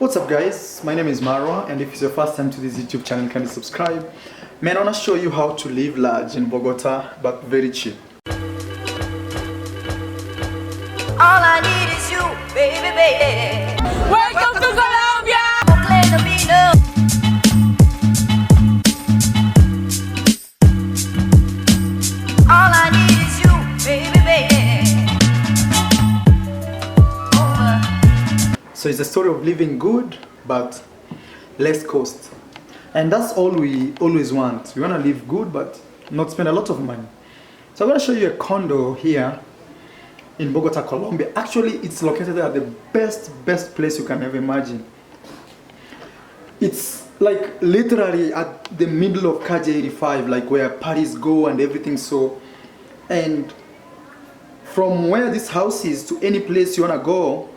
What's up guys, my name is Marwa, and if it's your first time to this YouTube channel, kindly subscribe. Man, I want to show you how to live large in Bogota but very cheap. All I need is you, baby, baby. Welcome to Colombia. All I need is you, baby, baby. So it's a story of living good but less cost. And that's all we always want. We want to live good but not spend a lot of money. So I'm going to show you a condo here in Bogota, Colombia. Actually, it's located at the best place you can ever imagine. It's like literally at the middle of Calle 85, like where parties go and everything. So, and from where this house is to any place you want to go,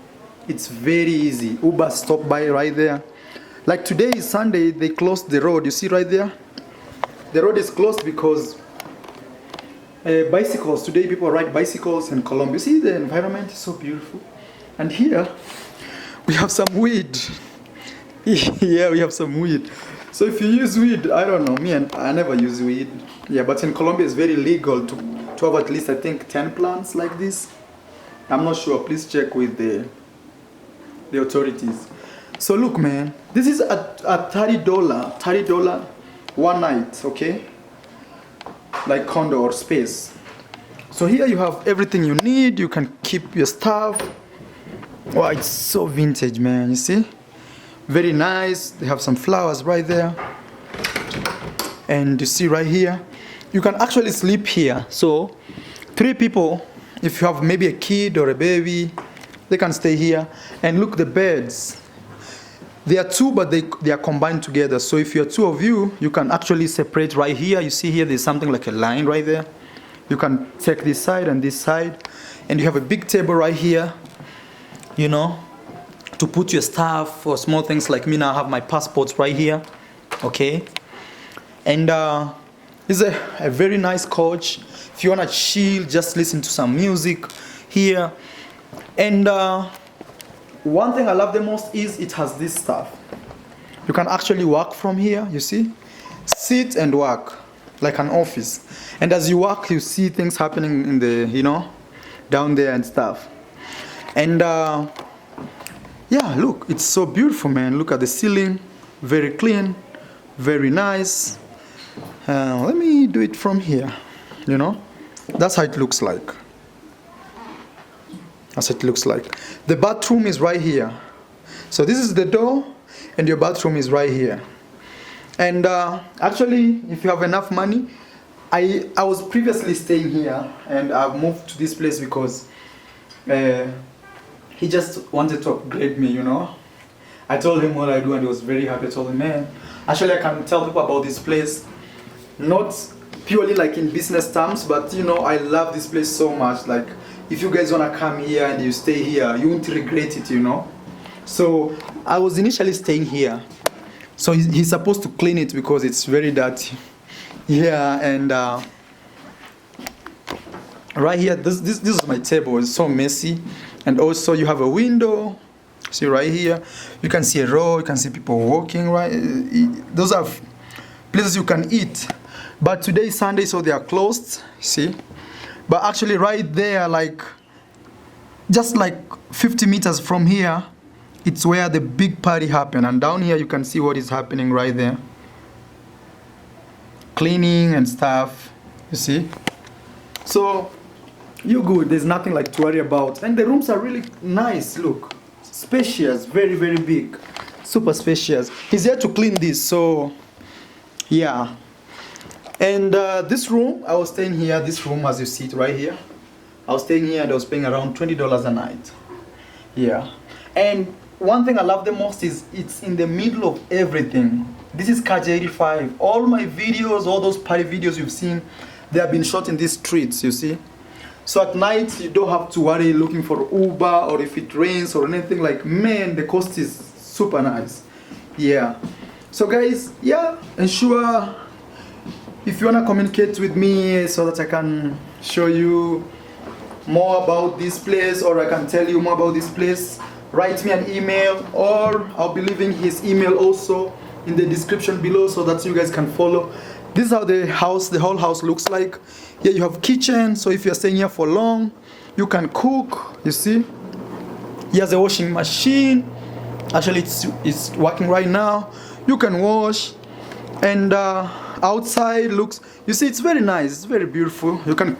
it's very easy. Uber stop by right there. Like today is Sunday, they closed the road. You see right there? The road is closed because bicycles. Today people ride bicycles in Colombia. You see the environment is so beautiful. And here we have some weed. Yeah, we have some weed. So if you use weed, I don't know, I never use weed. Yeah, but in Colombia it's very legal to have at least I think 10 plants like this. I'm not sure, please check with the authorities. So look man, this is at $30 one night, okay? Like condo or space. So here you have everything you need. You can keep your stuff. Wow, it's so vintage man, you see? Very nice. They have some flowers right there. And you see right here, you can actually sleep here. So 3 people, if you have maybe a kid or a baby, they can stay here. And look, the beds. They are 2, but they are combined together. So if you're 2 of you, you can actually separate right here. You see here, there's something like a line right there. You can take this side and this side. And you have a big table right here, you know, to put your stuff or small things like me now. I have my passports right here, okay? And it's a very nice couch. If you want to chill, just listen to some music here. And one thing I love the most is it has this stuff. You can actually work from here, you see? Sit and work, like an office. And as you work, you see things happening in the, you know, down there and stuff. And yeah, look, it's so beautiful, man. Look at the ceiling, very clean, very nice. Let me do it from here, you know? That's how it looks like. That's what it looks like. The bathroom is right here. So this is the door, and your bathroom is right here. And actually, if you have enough money, I was previously staying here, and I've moved to this place because he just wanted to upgrade me, you know. I told him what I do, and he was very happy. I told him, man, actually I can tell people about this place, not purely like in business terms, but you know, I love this place so much. Like, if you guys wanna come here and you stay here, you won't regret it, you know. So I was initially staying here. So he's supposed to clean it because it's very dirty. Yeah, and right here, this is my table. It's so messy. And also you have a window. See right here, you can see a road. You can see people walking. Right, those are places you can eat. But today is Sunday, so they are closed. See. But actually right there, like just like 50 meters from here, it's where the big party happened. And down here you can see what is happening right there. Cleaning and stuff, you see. So you're good, there's nothing like to worry about. And the rooms are really nice, look. Spacious, very, very big. Super spacious. He's here to clean this, so yeah. And this room, I was staying here, this room as you see it right here. I was staying here and I was paying around $20 a night. Yeah. And one thing I love the most is it's in the middle of everything. This is Calle 85. All my videos, all those party videos you've seen, they have been shot in these streets, you see. So at night, you don't have to worry looking for Uber or if it rains or anything. Like, man, the coast is super nice. Yeah. So guys, yeah, ensure if you want to communicate with me so that I can show you more about this place or I can tell you more about this place, write me an email, or I'll be leaving his email also in the description below so that you guys can follow. This is how the whole house looks like. Here you have kitchen, so if you're staying here for long, you can cook. You see, he has a washing machine. Actually, it's working right now. You can wash, and outside looks. You see, it's very nice. It's very beautiful. You can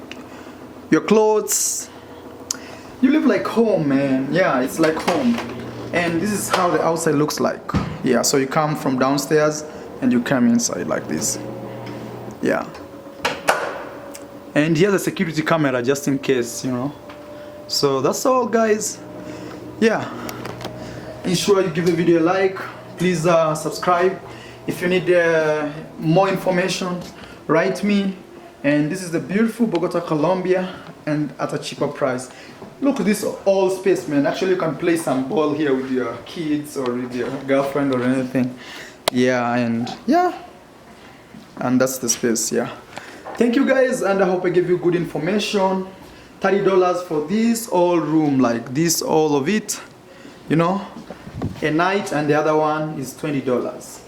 your clothes. You live like home, man. Yeah, it's like home. And this is how the outside looks like. Yeah, so you come from downstairs and you come inside like this. Yeah. And here's a security camera just in case, you know. So that's all, guys. Yeah. Ensure you give the video a like. Please subscribe. If you need more information, write me. And this is the beautiful Bogota, Colombia, and at a cheaper price. Look at this all space, man. Actually, you can play some ball here with your kids or with your girlfriend or anything. Yeah, and that's the space. Yeah. Thank you, guys, and I hope I gave you good information. $30 for this all room, like this, all of it. You know, a night, and the other one is $20.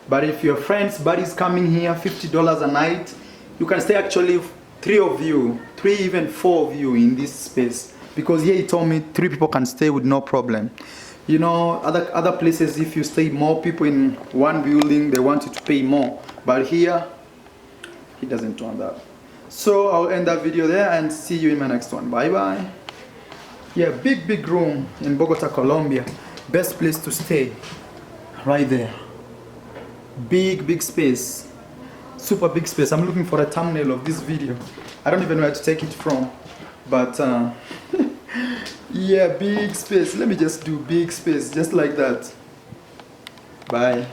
But if your friends, buddies coming here, $50 a night. You can stay actually 3 of you, 3 even 4 of you in this space, because here he told me 3 people can stay with no problem. You know, other places, if you stay more people in one building, they want you to pay more, but here he doesn't want that. So I'll end that video there and see you in my next one. Bye bye. Yeah, big room in Bogota, Colombia. Best place to stay, right there. Big space. Super big space. I'm looking for a thumbnail of this video. I don't even know where to take it from, but yeah, big space. Let me just do big space just like that. Bye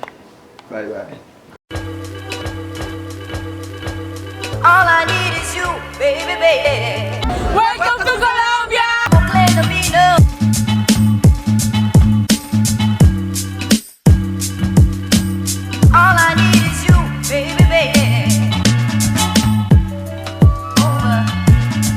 bye. All I need is you, baby. Welcome to Colombia.